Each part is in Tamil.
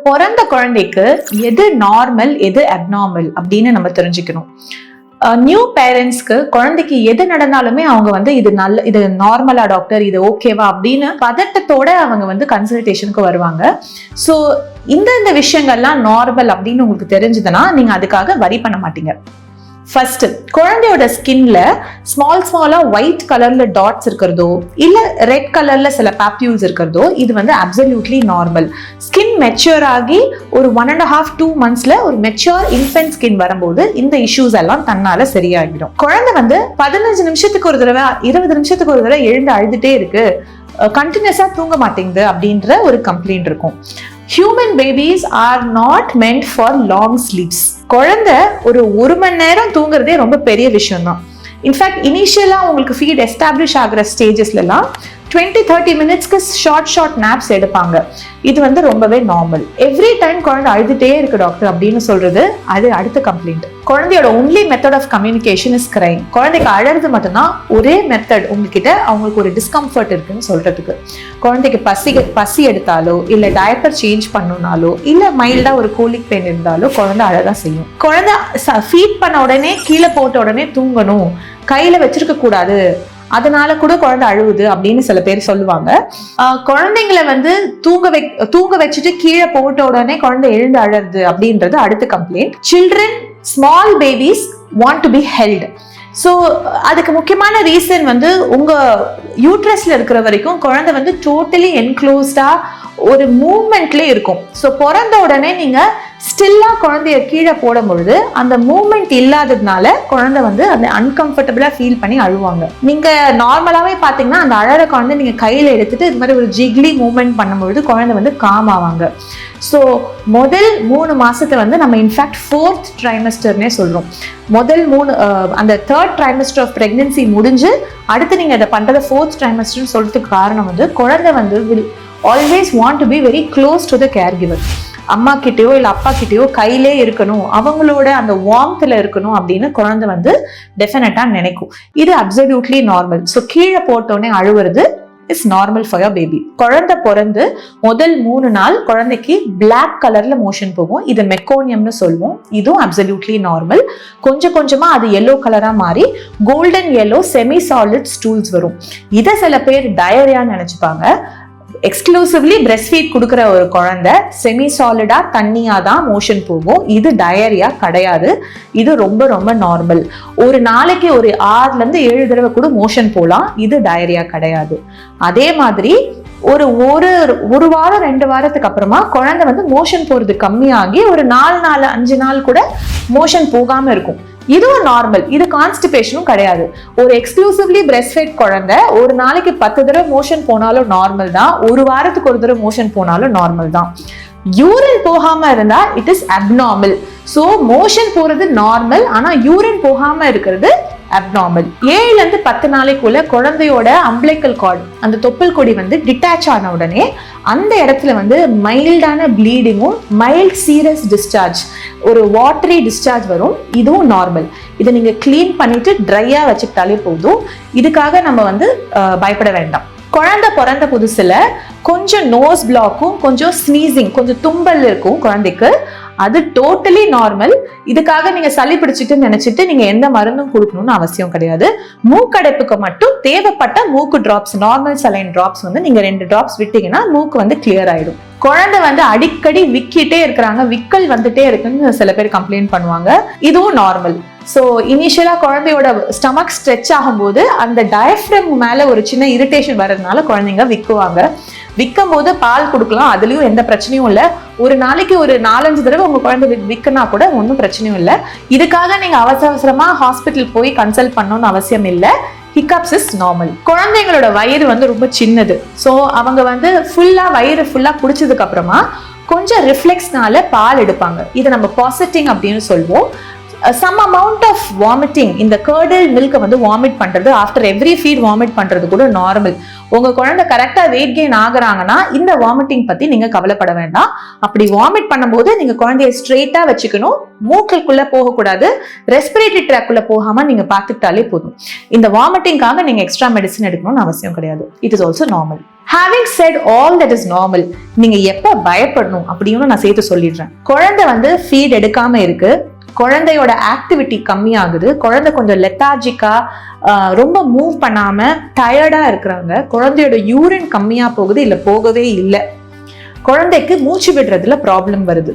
பிறந்த குழந்தைக்கு எது நார்மல் எது அப்நார்மல் அப்படின்னு நம்ம தெரிஞ்சுக்கணும். நியூ பேரண்ட்ஸ்க்கு குழந்தைக்கு எது நடந்தாலுமே அவங்க இது நார்மலா டாக்டர், இது ஓகேவா அப்படின்னு பதட்டத்தோட அவங்க கன்சல்டேஷனுக்கு வருவாங்க. ஸோ இந்த விஷயங்கள்லாம் நார்மல் அப்படின்னு உங்களுக்கு தெரிஞ்சதுன்னா நீங்க அதுக்காக வரி பண்ண மாட்டீங்க. ஃபர்ஸ்ட், குழந்தையோட ஸ்கின்ல ஸ்மாலா ஒயிட் கலர்ல டாட்ஸ் இருக்கிறதோ இல்ல ரெட் கலர்ல சில பாப்யூல்ஸ் இருக்கிறதோ இது அப்சல்யூட்லி நார்மல். ஸ்கின் மெச்சூர் ஆகி ஒரு 1.5-2 monthsல ஒரு மெச்சூர் இன்ஃபென்ட் ஸ்கின் வரும்போது இந்த இஷ்யூஸ் எல்லாம் தன்னால சரியாகிடும். குழந்தை 15 நிமிஷத்துக்கு ஒரு தடவை 20 நிமிஷத்துக்கு ஒரு தடவை எழுந்து அழுதுட்டே இருக்கு, கண்டினியூஸா தூங்க மாட்டேங்குது அப்படின்ற ஒரு கம்ப்ளைண்ட் இருக்கும். Human babies are not meant for long sleeps. குழந்தை ஒரு மணி நேரம் தூங்குறதே ரொம்ப பெரிய விஷயம் தான். இன்ஃபேக்ட் இனிஷியலா உங்களுக்கு ஃபீட் எஸ்டாப்ளிஷ் ஆகிற ஸ்டேஜஸ்ல எல்லாம் 20-30 மினிட்ஸ்க்கு ஷார்ட் நாப்ஸ் எடுப்பாங்க. இது ரொம்பவே நார்மல். எவ்ரி டைம் குழந்தை அழுதுட்டே இருக்கு டாக்டர் அப்படின்னு சொல்றது அது அடுத்த கம்ப்ளைண்ட். குழந்தையோட only method of communication is crying. குழந்தைக்கு அழறது மட்டும்தான் ஒரே மெத்தட் உங்ககிட்ட அவங்களுக்கு ஒரு டிஸ்கம்ஃபர்ட் இருக்குன்னு சொல்றதுக்கு. குழந்தைக்கு பசி எடுத்தாலோ இல்ல டயப்பர் சேஞ்ச் பண்ணணும்னாலோ இல்ல மைல்டா ஒரு கோலிக் பெயின் இருந்தாலோ குழந்தை அழதான் செய்யும். குழந்தை ஃபீட் பண்ண உடனே கீழே போட்ட உடனே தூங்கணும், கையில வச்சிருக்க கூடாது, அதனால கூட குழந்தை அழுவுது அப்படின்னு சில பேர் சொல்லுவாங்க. குழந்தைங்களை தூங்க வச்சுட்டு கீழே போட்ட உடனே குழந்தை எழுந்து அழறது அப்படின்றது அடுத்த complaint. Children, small babies want to be held. So அதுக்கு முக்கியமான ரீசன் உங்க யூட்ரஸ்ல இருக்கிற வரைக்கும் குழந்தை டோட்டலி என்க்ளோஸ்டா ஒரு மூவ்மெண்ட்லேயே இருக்கும். ஸோ பிறந்த உடனே நீங்க ஸ்டில்லா குழந்தைய கீழே போடும் பொழுது அந்த மூவ்மெண்ட் இல்லாததுனால குழந்தை அந்த அன்கம்ஃபர்டபுளா ஃபீல் பண்ணி அழுவாங்க. நீங்க நார்மலாவே பாத்தீங்கன்னா அந்த அழற குழந்தை நீங்க கையில எடுத்துட்டு இது மாதிரி ஒரு ஜிக்லி மூவ்மெண்ட் பண்ணும்பொழுது குழந்தை காம் ஆவாங்க. ஸோ முதல் 3 மாசத்தை நம்ம இன்ஃபேக்ட் 4th ட்ரைமஸ்டர்னே சொல்றோம். முதல் 3 அந்த 3rd ட்ரைமஸ்டர் ஆஃப் பிரெக்னன்சி முடிஞ்சு அடுத்து நீங்க அதை பண்றதை 4th ட்ரைமஸ்டர்னு சொல்றதுக்கு காரணம் குழந்தை will always want to be very close to the caregiver. அம்மா கிட்டயோ இல்ல அப்பா கிட்டயோ கையிலே இருக்கணும், அவங்களோட அந்த வார்ம்த்ல இருக்கணும் அப்படின்னு குழந்தை டெஃபினட்டா நினைக்கும். இது அப்சல்யூட்லி நார்மல். ஸோ கீழே போட்டோன்னே அழுவுறது is normal for your baby. குழந்தை பிறந்து முதல் 3 நாள் குழந்தைக்கு பிளாக் கலர்ல மோஷன் போகும். இது மெக்கோனியம்னு சொல்லுவோம். இதுவும் அப்சல்யூட்லி நார்மல். கொஞ்சம் கொஞ்சமா அது எல்லோ கலரா மாறி golden yellow semi solid stools வரும். இதை சில பேர் டயரியான்னு நினைச்சுப்பாங்க. எக்ஸ்க்ளூசிவ்லி பிரஸ்ட் ஃபீட் கொடுக்குற ஒரு குழந்தை செமி சாலிடா தண்ணியா தான் மோஷன் போகும். இது டயரியா கிடையாது. இது ரொம்ப ரொம்ப நார்மல். ஒரு நாளைக்கு ஒரு 6-7 தடவை கூட மோஷன் போலாம். இது டயரியா கிடையாது. அதே மாதிரி ஒரு வாரம் 2 வாரத்துக்கு அப்புறமா குழந்தை மோஷன் போறது கம்மியாகி ஒரு 4 நாள் 5 நாள் கூட மோஷன் போகாம இருக்கும். இதுவும் நார்மல். இது கான்ஸ்டிபேஷனும் கிடையாது. ஒரு எக்ஸ்க்ளூசிவ்லி பிரஸ்ட் ஃபீட் குழந்தை ஒரு நாளைக்கு 10 தடவை மோஷன் போனாலும் நார்மல் தான். ஒரு வாரத்துக்கு ஒரு தடவை மோஷன் போனாலும் நார்மல் தான். யூரின் போகாம இருந்தா it is abnormal. So motion போறது நார்மல், ஆனா யூரின் போகாம இருக்கிறது அப்நார்மல். 7-10 நாளைக்குள்ள குழந்தையோட அம்பிளிக்கல் கார்டு அந்த தொப்புள் கொடி டிட்டாச் ஆன உடனே அந்த இடத்துல மைல்டான ப்ளீடிங்கும் மைல்ட் சீரியஸ் டிஸ்சார்ஜ் ஒரு வாட்டரி டிஸ்சார்ஜ் வரும். இதுவும் நார்மல். இதை நீங்க கிளீன் பண்ணிட்டு ட்ரையா வச்சுக்கிட்டாலே போதும். இதுக்காக நம்ம பயப்பட வேண்டாம். குழந்தை பிறந்த புதுசுல கொஞ்சம் நோஸ் பிளாக்கும் கொஞ்சம் ஸ்னீசிங் கொஞ்சம் தும்பல் இருக்கும் குழந்தைக்கு. அது டோட்டலி நார்மல். இதுக்காக நீங்க சளி பிடிச்சிட்டு நினைச்சிட்டு நீங்க எந்த மருந்தும் கொடுக்கணும்னு அவசியம் கிடையாது. மூக்கடைப்புக்கு மட்டும் தேவைப்பட்ட மூக்கு டிராப்ஸ், நார்மல் சலைன் டிராப்ஸ் நீங்க 2 டிராப்ஸ் விட்டீங்கன்னா மூக்கு கிளியர் ஆயிடும். குழந்தை அடிக்கடி விக்கிட்டே இருக்கிறாங்க, விக்கல் வந்துட்டே இருக்குன்னு சில பேர் கம்ப்ளைண்ட் பண்ணுவாங்க. இதுவும் நார்மல். ஸோ இனிஷியலா குழந்தையோட ஸ்டமக் ஸ்ட்ரெச் ஆகும்போது அந்த டயஃப்ரம் மேல ஒரு சின்ன இரிட்டேஷன் வர்றதுனால குழந்தைங்க விக்குவாங்க. விற்கும் போது பால் கொடுக்கலாம், அதுலயும் எந்த பிரச்சனையும் இல்லை. ஒரு நாளைக்கு ஒரு 4-5 தடவை உங்க குழந்தை விற்கனா கூட ஒன்றும் பிரச்சனையும் இல்லை. இதுக்காக நீங்க அவசரமா ஹாஸ்பிட்டல் போய் கன்சல்ட் பண்ணணும்னு அவசியம் இல்லை. Hiccups is normal. குழந்தைங்களோட வயிறு ரொம்ப சின்னது. ஸோ அவங்க வயிறு ஃபுல்லா குடிச்சதுக்கு அப்புறமா கொஞ்சம் ரிஃப்ளெக்ஸ்னால பால் எடுப்பாங்க. இதை நம்ம பாசிட்டிங் அப்படின்னு சொல்லுவோம். சம் அமௌண்ட் ஆஃப் வாமிட்டிங், இந்த கர்டல் மில்கை வந்து வாமிட் பண்றது ஆஃப்டர் எவ்ரி ஃபீட் வாமிட் பண்றது கூட நார்மல். உங்க குழந்தை கரெக்டா வெயிட் கெயின் ஆகுறாங்கன்னா இந்த வாமிட்டிங் பத்தி நீங்க கவலைப்பட வேண்டாம். அப்படி வாமிட் பண்ணும்போது நீங்க குழந்தைய ஸ்ட்ரெயிட்டா வச்சுக்கணும், மூக்குக்குள்ள போகக்கூடாது, ரெஸ்பிரேட்டரி ட்ராக்குள்ள போகாம நீங்க பார்த்துக்கிட்டாலே போதும். இந்த வாமிட்டிங்காக நீங்க எக்ஸ்ட்ரா மெடிசன் எடுக்கணும்னு அவசியம் கிடையாது. It is also normal. Having said all that is normal, நீங்க எப்ப பயப்படணும் அப்படின்னு நான் சேர்த்து சொல்லிடுறேன். குழந்தை வந்து ஃபீட் எடுக்காம இருக்கு, குழந்தையோட ஆக்டிவிட்டி கம்மியாகுது, குழந்தை கொஞ்சம் லெத்தாஜிக்கா ரொம்ப மூவ் பண்ணாம டயர்டா இருக்கிறாங்க, குழந்தையோட யூரின் கம்மியா போகுது இல்ல போகவே இல்லை, குழந்தைக்கு மூச்சு விடுறதுல ப்ராப்ளம் வருது,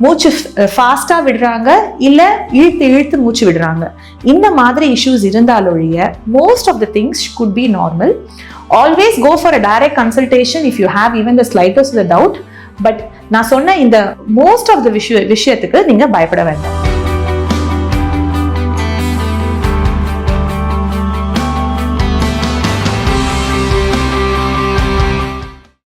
மூச்சு ஃபாஸ்டா விடுறாங்க இல்ல இழுத்து இழுத்து மூச்சு விடுறாங்க, இந்த மாதிரி இஷ்யூஸ் இருந்தாலொழிய most of the things could be normal. Always go for a direct consultation if you have even the slightest doubt. But நான் சொன்ன இந்த மோஸ்ட் ஆஃப் த விஷயத்துக்கு நீங்க பயப்பட வேண்டாம்.